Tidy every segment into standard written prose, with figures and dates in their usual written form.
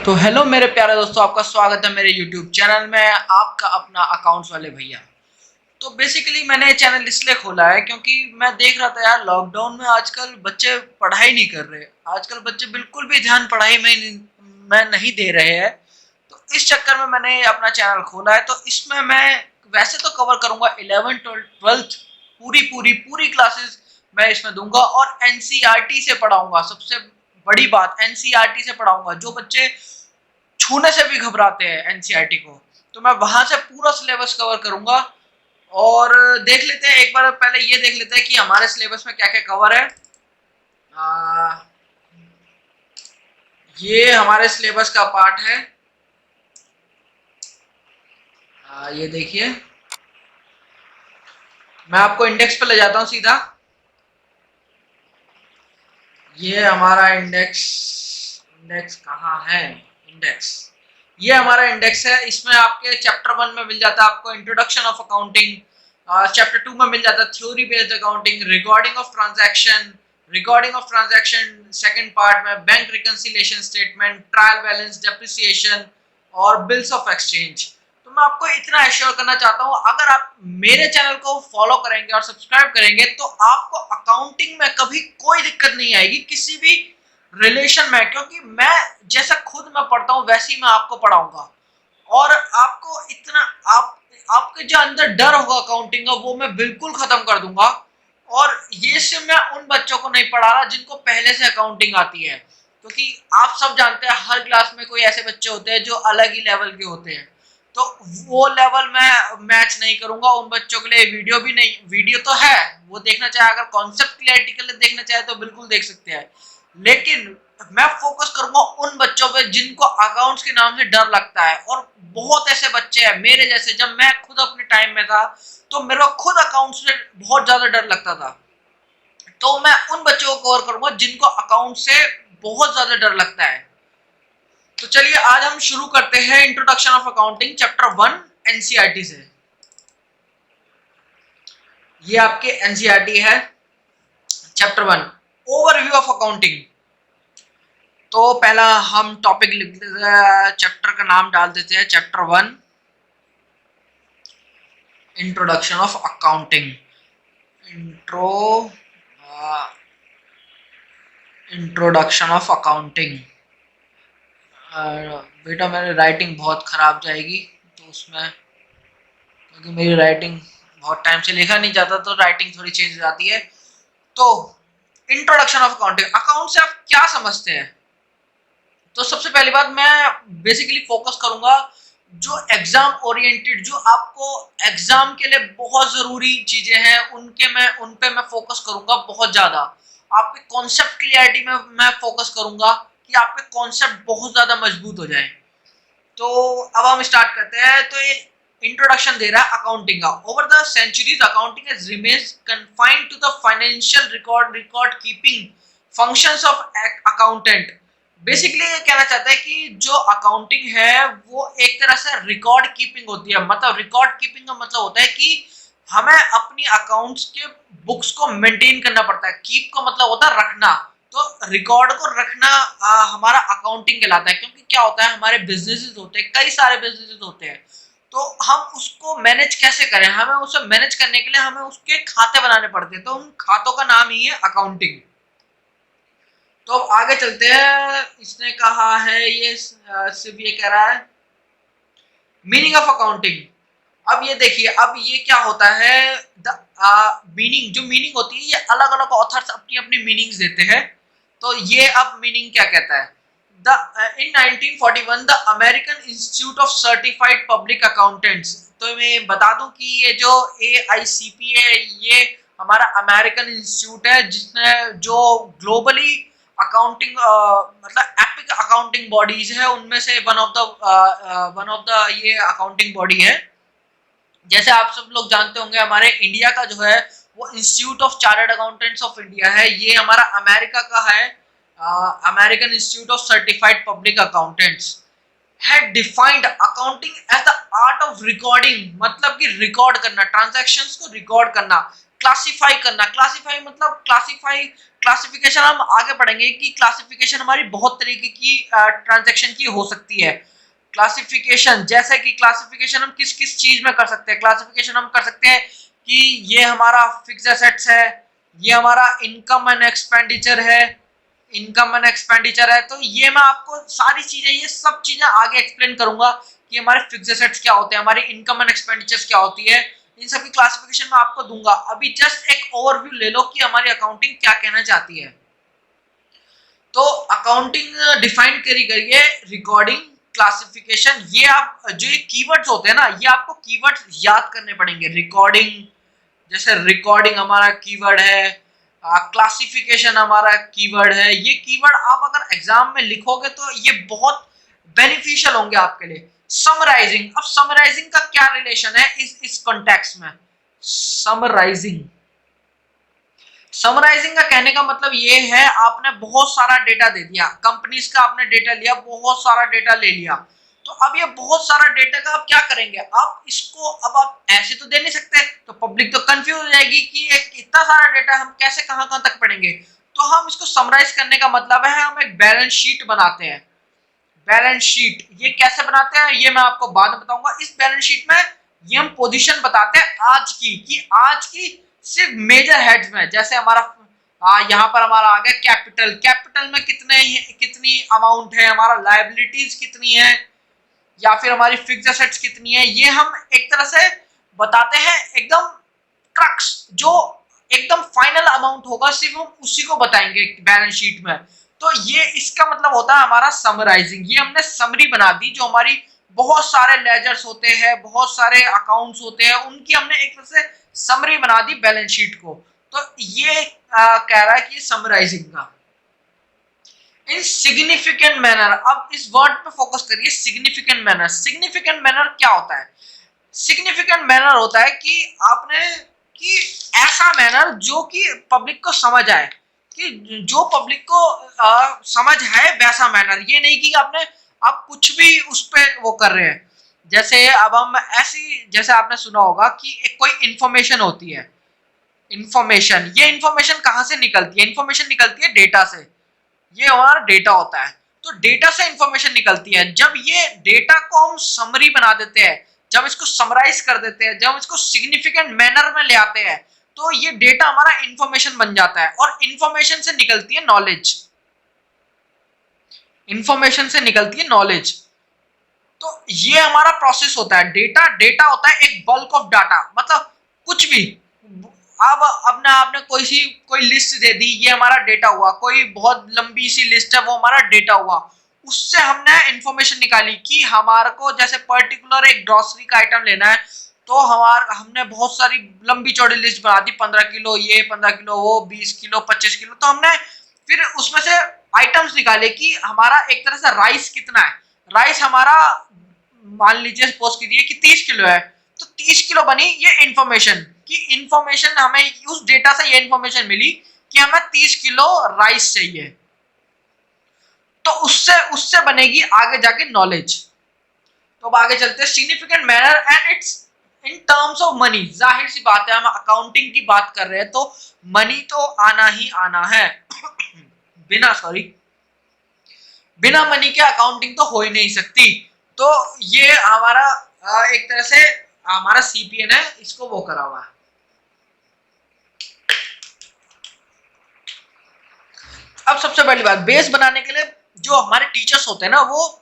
तो हेलो मेरे प्यारे दोस्तों, आपका स्वागत है मेरे YouTube चैनल में। आपका अपना अकाउंट्स वाले भैया। तो बेसिकली मैंने चैनल इसलिए खोला है क्योंकि मैं देख रहा था यार, लॉकडाउन में आजकल बच्चे पढ़ाई नहीं कर रहे। आजकल बच्चे बिल्कुल भी ध्यान पढ़ाई में नहीं दे रहे हैं। तो इस चक्कर में मैंने अपना चैनल खोला है। तो इसमें मैं वैसे तो कवर करूंगा 11th 12th पूरी पूरी पूरी क्लासेस मैं इसमें दूंगा, और एनसीईआरटी से पढ़ाऊंगा। सबसे बड़ी बात, एनसीईआरटी से पढ़ाऊंगा। जो बच्चे छूने से भी घबराते हैं एनसीईआरटी को, तो मैं वहां से पूरा सिलेबस कवर करूंगा। और देख लेते हैं, एक बार पहले ये देख लेते हैं कि हमारे सिलेबस में क्या क्या कवर है। आ, ये हमारे सिलेबस का पार्ट है। ये देखिए, मैं आपको इंडेक्स पे ले जाता हूँ सीधा। ये हमारा इंडेक्स, इंडेक्स कहाँ है? इंडेक्स, ये हमारा इंडेक्स है। इसमें आपके चैप्टर 1 में मिल जाता है आपको इंट्रोडक्शन ऑफ अकाउंटिंग। चैप्टर 2 में मिल जाता है theory based accounting, recording of transaction. Second part में bank reconciliation statement, trial balance, depreciation और बिल्स ऑफ एक्सचेंज। तो मैं आपको इतना एश्योर करना चाहता हूँ, अगर आप मेरे चैनल को फॉलो करेंगे और सब्सक्राइब करेंगे तो आपको अकाउंटिंग में कभी कोई दिक्कत नहीं आएगी किसी भी रिलेशन में, क्योंकि मैं जैसा खुद मैं पढ़ता हूँ वैसे ही मैं आपको पढ़ाऊंगा। और आपको इतना आपके जो अंदर डर होगा अकाउंटिंग का, वो मैं बिल्कुल खत्म कर दूंगा। और ये सिर्फ मैं उन बच्चों को नहीं पढ़ा रहा जिनको पहले से अकाउंटिंग आती है, क्योंकि आप सब जानते हैं हर क्लास में कोई ऐसे बच्चे होते हैं जो अलग ही लेवल के होते हैं। तो वो लेवल मैं मैच नहीं करूंगा उन बच्चों के लिए। वीडियो भी नहीं, वीडियो तो है, वो देखना चाहे, अगर कॉन्सेप्ट क्लियरिटी के लिए देखना चाहे तो बिल्कुल देख सकते हैं। लेकिन मैं फोकस करूंगा उन बच्चों पे जिनको अकाउंट्स के नाम से डर लगता है। और बहुत ऐसे बच्चे हैं मेरे जैसे, जब मैं खुद अपने टाइम में था तो मेरे को खुद अकाउंट्स से बहुत ज्यादा डर लगता था। तो मैं उन बच्चों को कवर करूंगा जिनको अकाउंट से बहुत ज्यादा डर लगता है। तो चलिए आज हम शुरू करते हैं introduction of accounting chapter 1 NCERT से। ये आपके एनसीईआरटी है, चैप्टर 1 ओवरव्यू ऑफ अकाउंटिंग। तो पहला हम टॉपिक लिख देते हैं, चैप्टर का नाम डाल देते हैं chapter 1 introduction of accounting. Intro introduction of accounting. बेटा मेरी राइटिंग बहुत खराब जाएगी, तो उसमें क्योंकि मेरी राइटिंग बहुत टाइम से लिखा नहीं जाता तो राइटिंग थोड़ी चेंज हो जाती है। तो इंट्रोडक्शन ऑफ अकाउंटिंग, अकाउंट से आप क्या समझते हैं? तो सबसे पहली बात, मैं बेसिकली फोकस करूंगा जो एग्जाम ओरिएंटेड, जो आपको एग्जाम के लिए बहुत जरूरी चीजें हैं, उन पे मैं फोकस करूंगा बहुत ज्यादा। आपके कॉन्सेप्ट क्लियरिटी में मैं फोकस करूंगा कि आपके कॉन्सेप्ट बहुत ज्यादा मजबूत हो जाए। तो अब हम स्टार्ट करते हैं। तो ये इंट्रोडक्शन दे रहा है अकाउंटिंग का। Over the centuries accounting has remained confined to the financial record keeping functions of accountant. Basically ये कहना चाहता है कि जो अकाउंटिंग है वो एक तरह से रिकॉर्ड कीपिंग होती है। मतलब रिकॉर्ड कीपिंग का मतलब होता है कि हमें अपनी अकाउंट्स के बुक्स को मेंटेन करना पड़ता है। कीप का मतलब होता है रखना। तो रिकॉर्ड को रखना हमारा अकाउंटिंग कहलाता है। क्योंकि क्या होता है, हमारे बिजनेसेस होते हैं, कई सारे बिजनेसेस होते हैं, तो हम उसको मैनेज कैसे करें, हमें उसे मैनेज करने के लिए हमें उसके खाते बनाने पड़ते हैं। तो उन खातों का नाम ही है अकाउंटिंग। तो अब आगे चलते हैं। इसने कहा है ये सिर्फ ये कह रहा है मीनिंग ऑफ अकाउंटिंग। अब ये देखिए, अब ये क्या होता है, द मीनिंग, जो मीनिंग होती है ये अलग अलग ऑथर्स अपनी अपनी मीनिंग्स देते हैं। तो ये अब मीनिंग क्या कहता है, the in 1941 the American institute of certified public accountants. तो मैं बता दूं कि ये जो AICP है, ये हमारा अमेरिकन इंस्टीट्यूट है जिसने जो ग्लोबली अकाउंटिंग मतलब एपिक अकाउंटिंग बॉडीज है उनमें से वन ऑफ द ये अकाउंटिंग बॉडी है। जैसे आप सब लोग जानते होंगे, हमारे इंडिया का जो है वो institute of chartered accountants of India है। ये हमारा अमेरिका का है, American institute of certified public accountants had defined accounting as the art of recording। मतलब कि रिकॉर्ड करना, ट्रांजैक्शंस को रिकॉर्ड करना, क्लासिफाई करना, क्लासिफाई मतलब क्लासिफिकेशन हम आगे पढ़ेंगे कि क्लासिफिकेशन हमारी बहुत तरीके की ट्रांजैक्शन की हो सकती है। क्लासिफिकेशन जैसे कि क्लासिफिकेशन हम किस किस चीज में कर सकते हैं, क्लासिफिकेशन हम कर सकते हैं कि ये हमारा फिक्स्ड एसेट्स है, ये हमारा इनकम एंड एक्सपेंडिचर है, इनकम एंड एक्सपेंडिचर है। तो ये मैं आपको सारी चीजें, ये सब चीजें आगे एक्सप्लेन करूंगा कि हमारे फिक्स्ड एसेट्स क्या होते हैं, हमारी इनकम एंड एक्सपेंडिचर्स क्या होती है, इन सब की क्लासिफिकेशन मैं आपको दूंगा। अभी जस्ट एक ओवरव्यू ले लो कि हमारी अकाउंटिंग क्या कहना चाहती है। तो अकाउंटिंग डिफाइन करी गई है रिकॉर्डिंग, क्लासिफिकेशन। ये आप जो ये कीवर्ड्स होते हैं ना, ये आपको कीवर्ड्स याद करने पड़ेंगे। रिकॉर्डिंग, जैसे रिकॉर्डिंग हमारा कीवर्ड है, क्लासिफिकेशन हमारा कीवर्ड है। ये कीवर्ड आप अगर एग्जाम में लिखोगे तो ये बहुत बेनिफिशियल होंगे आपके लिए। समराइजिंग, अब समराइजिंग का क्या रिलेशन है इस कॉन्टेक्स्ट में। समराइजिंग, समराइजिंग का कहने का मतलब ये है, आपने बहुत सारा डेटा दे दिया, कंपनीज का आपने डेटा लिया, बहुत सारा डेटा ले लिया। तो अब ये बहुत सारा डेटा का आप क्या करेंगे, आप इसको अब आप ऐसे तो दे नहीं सकते, तो पब्लिक तो कंफ्यूज हो जाएगी कि एक इतना सारा डेटा हम कैसे कहां कहां तक पढ़ेंगे। तो हम इसको समराइज करने का मतलब है हम एक बैलेंस शीट बनाते हैं। बैलेंस शीट ये कैसे बनाते हैं ये मैं आपको बाद में बताऊंगा। इस बैलेंस शीट में ये हम पोजीशन बताते हैं आज की, कि आज की सिर्फ मेजर हेड्स में, जैसे हमारा यहाँ पर हमारा आ गया कैपिटल, कैपिटल में कितनी अमाउंट है, हमारा लायबिलिटीज कितनी है, या फिर हमारी फिक्स्ड एसेट्स कितनी है। ये हम एक तरह से बताते हैं एकदम क्रक्स, जो एकदम फाइनल अमाउंट होगा सिर्फ हम उसी को बताएंगे बैलेंस शीट में। तो ये इसका मतलब होता है हमारा समराइजिंग। ये हमने समरी बना दी, जो हमारी बहुत सारे लेजर्स होते हैं, बहुत सारे अकाउंट्स होते हैं, उनकी हमने एक तरह से समरी बना दी बैलेंस शीट को। तो ये कह रहा है कि समराइजिंग का इन सिग्निफिकेंट मैनर। अब इस वर्ड पे फोकस करिए, सिग्निफिकेंट मैनर। सिग्निफिकेंट मैनर क्या होता है? सिग्निफिकेंट मैनर होता है कि आपने कि ऐसा मैनर जो कि पब्लिक को समझ आए, कि जो पब्लिक को समझ है वैसा मैनर। ये नहीं कि आपने आप कुछ भी उस पे वो कर रहे हैं। जैसे अब हम ऐसी, जैसे आपने सुना होगा कि एक कोई इंफॉर्मेशन होती है, इंफॉर्मेशन, ये इंफॉर्मेशन कहां से निकलती है? इंफॉर्मेशन निकलती है डेटा से। ये हमारा डेटा होता है, तो डेटा से इंफॉर्मेशन निकलती है। जब ये डेटा को हम समरी बना देते हैं, जब इसको समराइज कर देते हैं, जब इसको सिग्निफिकेंट मैनर में ले आते हैं, तो ये डेटा हमारा इंफॉर्मेशन बन जाता है। और इंफॉर्मेशन से निकलती है नॉलेज, इंफॉर्मेशन से निकलती है नॉलेज। तो ये हमारा प्रोसेस होता है। डेटा, डेटा होता है एक बल्क ऑफ डाटा, मतलब कुछ भी। अब अपने आपने कोई लिस्ट दे दी, ये हमारा डेटा हुआ। कोई बहुत लंबी सी लिस्ट है, वो हमारा डेटा हुआ। उससे हमने इंफॉर्मेशन निकाली कि हमारे को जैसे पर्टिकुलर एक ग्रोसरी का आइटम लेना है, तो हमने बहुत सारी लंबी चौड़ी लिस्ट बना दी, 15 किलो ये, 15 किलो वो, 20 किलो, 25 किलो। तो हमने फिर उसमें से आइटम्स निकाले कि हमारा एक तरह से राइस कितना है। राइस हमारा मान लीजिए सपोज कीजिए कि 30 किलो है, तो 30 किलो बनी ये इंफॉर्मेशन। कि इंफॉर्मेशन हमें उस डेटा से ये इंफॉर्मेशन मिली कि हमें 30 किलो राइस चाहिए। तो उससे उससे बनेगी आगे जाके नॉलेज। तो अब आगे चलते हैं, significant manner and it's in terms of money. जाहिर सी बात है, हम अकाउंटिंग की बात कर रहे हैं, तो मनी तो आना ही आना है। बिना मनी के अकाउंटिंग तो हो ही नहीं सकती। तो ये हमारा एक तरह से हमारा सीपीएन है, इसको वो करा हुआ है। अब सबसे बड़ी बात, बेस बनाने के लिए जो हमारे टीचर्स होते हैं ना, वो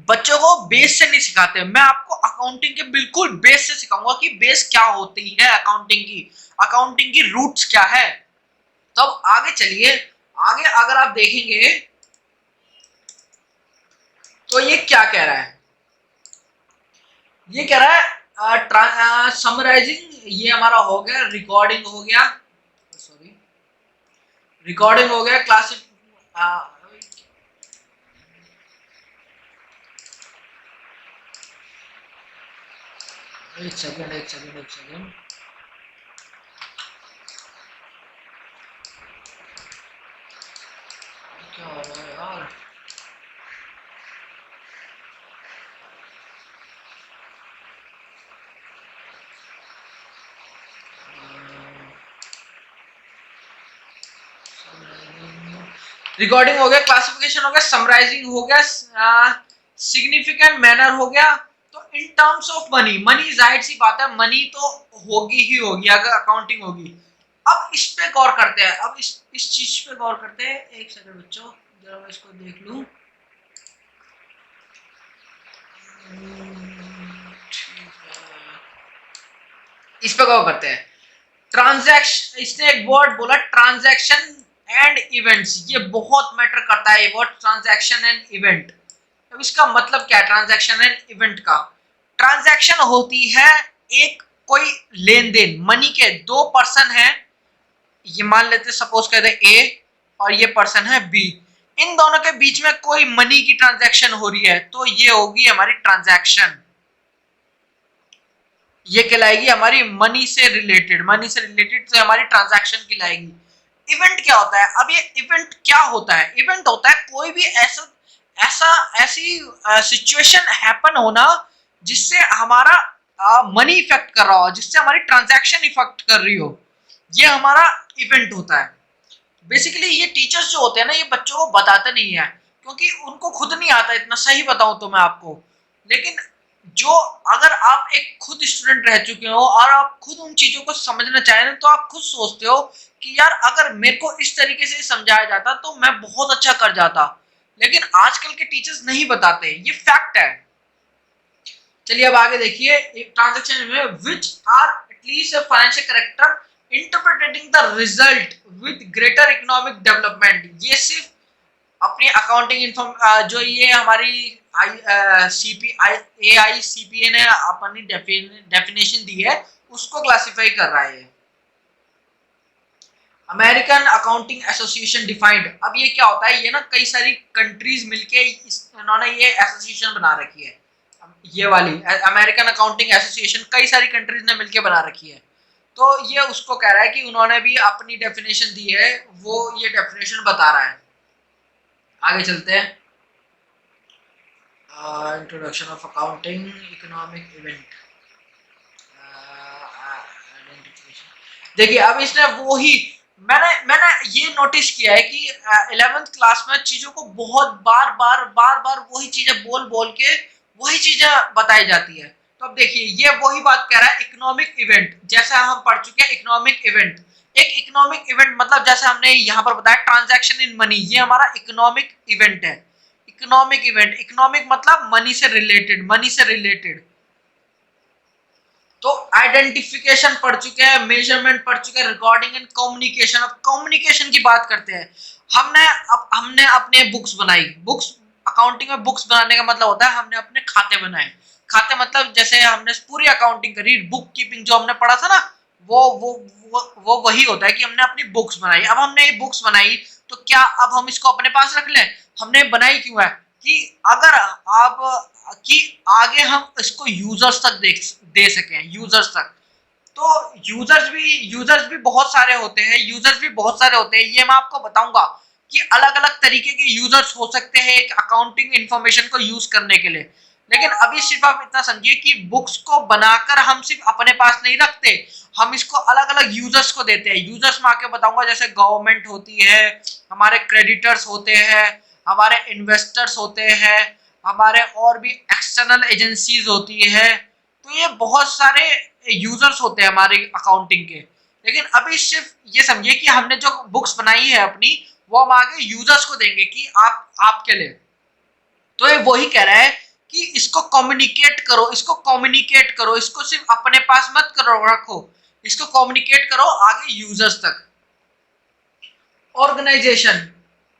बच्चों को बेस से नहीं सिखाते। मैं आपको अकाउंटिंग के बिल्कुल बेस से सिखाऊंगा कि बेस क्या होती है अकाउंटिंग की, अकाउंटिंग की रूट्स क्या है। तो अब आगे चलिए, आगे अगर आप देखेंगे तो ये क्या कह रहा है? ये कह रहा है समराइजिंग, ये हमारा हो गया, रिकॉर्डिंग हो गया, सॉरी, रिकॉर्डिंग हो गया, क्लासिक, एक सेकेंड, एक सेकेंड, एक सेकेंड। क्या हो रहा है यार? रिकॉर्डिंग हो गया, क्लासिफिकेशन हो गया, समराइजिंग हो गया, सिग्निफिकेंट मैनर हो गया। तो in terms of money, money जाहिर सी बात है मनी तो होगी ही होगी अगर अकाउंटिंग होगी। अब इस पे गौर करते हैं, अब इस चीज पे गौर करते हैं। एक सेकंड बच्चों, जरा मैं इसको देख लूं। इस पे गौर करते हैं। ट्रांजैक्शन, इसने एक वर्ड बोला ट्रांजैक्शन एंड इवेंट्स, ये बहुत मैटर करता है ये वर्ड ट्रांजैक्शन एंड इवेंट। अब इसका मतलब क्या है ट्रांजैक्शन एंड इवेंट का? ट्रांजैक्शन होती है एक कोई लेन देन, मनी के दो पर्सन हैं, ये मान लेते सपोज कहते ए और ये पर्सन है बी, इन दोनों के बीच में कोई मनी की ट्रांजैक्शन हो रही है तो ये होगी हमारी ट्रांजैक्शन, ये कहलाएगी हमारी मनी से रिलेटेड, मनी से रिलेटेड तो हमारी ट्रांजैक्शन कहलाएगी। इवेंट क्या होता है? अब ये इवेंट क्या होता है? इवेंट होता है कोई भी ऐसा ऐसा ऐसी सिचुएशन हैपन होना जिससे हमारा मनी इफेक्ट कर रहा हो, जिससे हमारी ट्रांजैक्शन इफेक्ट कर रही हो, ये हमारा इवेंट होता है। बेसिकली ये टीचर्स जो होते हैं ना ये बच्चों को बताते नहीं है क्योंकि उनको खुद नहीं आता, इतना सही बताऊं तो मैं आपको। लेकिन जो अगर आप एक खुद स्टूडेंट रह चुके हो और आप खुद उन चीजों को समझना चाहें तो आप खुद सोचते हो कि यार अगर मेरे को इस तरीके से समझाया जाता तो मैं बहुत अच्छा कर जाता, लेकिन आजकल के टीचर्स नहीं बताते, ये फैक्ट है। चलिए अब आगे देखिए, ट्रांजैक्शन में which are at least financial character interpreting the result with greater economic development. ये सिर्फ अपनी अकाउंटिंग इन्फॉर्म जो ये हमारी AICPA ने अपनी डेफिनेशन दी है उसको क्लासिफाई कर रहा है। अमेरिकन अकाउंटिंग एसोसिएशन डिफाइंड, अब ये क्या होता है, ये ना कई सारी कंट्रीज मिलके इन्होंने ये एसोसिएशन बना रखी है, ये वाली अमेरिकन अकाउंटिंग एसोसिएशन कई सारी कंट्रीज ने मिलके बना रखी है। तो ये उसको कह रहा है कि उन्होंने भी अपनी डेफिनेशन दी है, वो ये डेफिनेशन बता रहा है। आगे चलते हैं। Introduction of accounting economic event identification. देखिए अब इसने वो ही मैंने मैंने ये नोटिस किया है कि 11th क्लास में चीजों को बहुत बार बार वही चीजें बोल बोल के वही चीजें बताई जाती है। तो अब देखिए ये वही बात कह रहा है इकोनॉमिक इवेंट, जैसे हम पढ़ चुके हैं इकोनॉमिक इवेंट। एक इकोनॉमिक इवेंट मतलब जैसे हमने यहाँ पर बताया ट्रांजैक्शन इन मनी, ये हमारा इकोनॉमिक इवेंट है। इकोनॉमिक इवेंट, इकोनॉमिक मतलब मनी से रिलेटेड, मनी से रिलेटेड। तो आइडेंटिफिकेशन पढ़ चुके हैं, मेजरमेंट पढ़ चुके हैं, रिकॉर्डिंग एंड कम्युनिकेशन। अब कम्युनिकेशन की बात करते हैं। हमने अपने बुक्स बनाई, बुक्स अकाउंटिंग में बुक्स बनाने का मतलब होता है हमने अपने खाते बनाए। खाते मतलब जैसे हमने पूरी अकाउंटिंग करी, बुक कीपिंग जो हमने पढ़ा था ना, वो वही होता है कि हमने अपनी बुक्स बनाई। अब हमने ये बुक्स बनाई तो क्या अब हम इसको अपने पास रख लें? हमने बनाई क्यों है कि अगर आप कि आगे हम इसको यूजर्स तक दे सकें, यूजर्स तक। तो यूजर्स भी बहुत सारे होते हैं, यूजर्स भी बहुत सारे होते हैं, ये मैं आपको बताऊंगा कि अलग अलग तरीके के यूजर्स हो सकते हैं एक अकाउंटिंग इंफॉर्मेशन को यूज करने के लिए। लेकिन अभी सिर्फ आप इतना समझिए कि बुक्स को बनाकर हम सिर्फ अपने पास नहीं रखते, हम इसको अलग अलग यूजर्स को देते हैं। यूजर्स में आके बताऊंगा, जैसे गवर्नमेंट होती है, हमारे क्रेडिटर्स होते हैं, हमारे इन्वेस्टर्स होते हैं, हमारे और भी एक्सटर्नल एजेंसीज होती है। तो ये बहुत सारे यूजर्स होते हैं हमारे अकाउंटिंग के। लेकिन अभी सिर्फ ये समझिए कि हमने जो बुक्स बनाई है अपनी, वो हम आगे यूजर्स को देंगे कि आप आपके लिए। तो ये वही कह रहा है कि इसको कम्युनिकेट करो, इसको कम्युनिकेट करो, इसको सिर्फ अपने पास मत करो रखो, इसको कम्युनिकेट करो आगे यूजर्स तक। ऑर्गेनाइजेशन,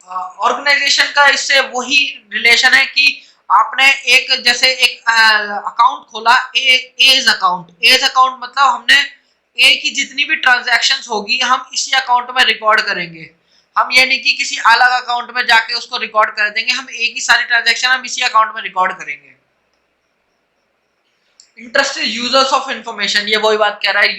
ऑर्गेनाइजेशन का इससे वही रिलेशन है कि आपने एक जैसे एक अकाउंट खोला, एज अकाउंट। एज अकाउंट मतलब हमने ए की जितनी भी ट्रांजैक्शंस होगी हम इसी अकाउंट में रिकॉर्ड करेंगे। हम ये नहीं कि किसी अलग अकाउंट में जाके उसको रिकॉर्ड कर देंगे, हम एक ही सारी ट्रांजैक्शन हम इसी अकाउंट में रिकॉर्ड करेंगे। इंटरेस्टेड यूजर्स ऑफ इंफॉर्मेशन, ये वही बात कह रहा है।